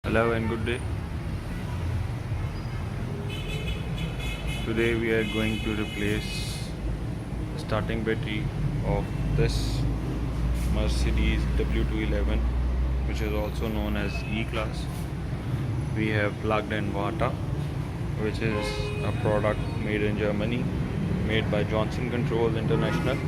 Hello and good day. Today we are going to replace starting battery of this Mercedes W211, which is also known as EClass. We have plugged in Varta, which is a product made in Germany, made by Johnson Controls International.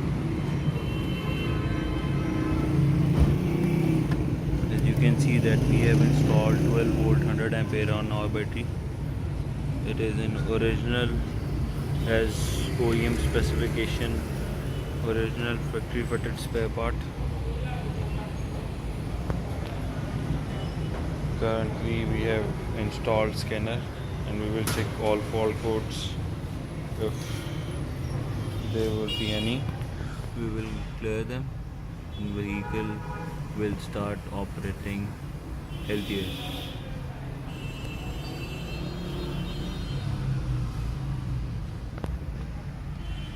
As you can see that we have installed 12 volt 100 ampere on our battery. It is in original as OEM specification, original factory fitted spare part. Currently we have installed scanner and we will check all fault codes. If there would be any, we will clear them and vehicle will start operating healthier.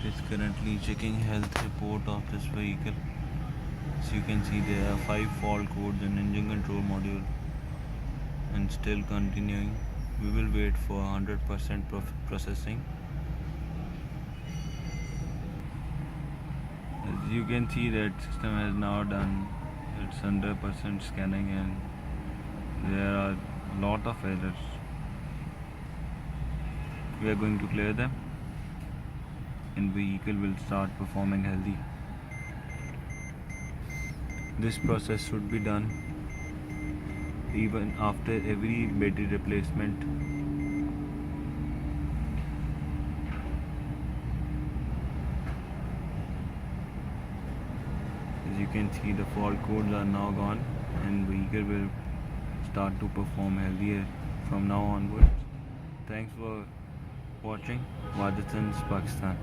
It's currently checking health report of this vehicle. As you can see, there are 5 fault codes in engine control module and still continuing. We will wait for 100% processing. As you can see, that system has now done its 100% scanning and there are a lot of errors. We are going to clear them and vehicle will start performing healthy. This process should be done even after every battery replacement. As you can see, the fault codes are now gone and vehicle will start to perform healthier from now onwards. Thanks for watching. Pakistan.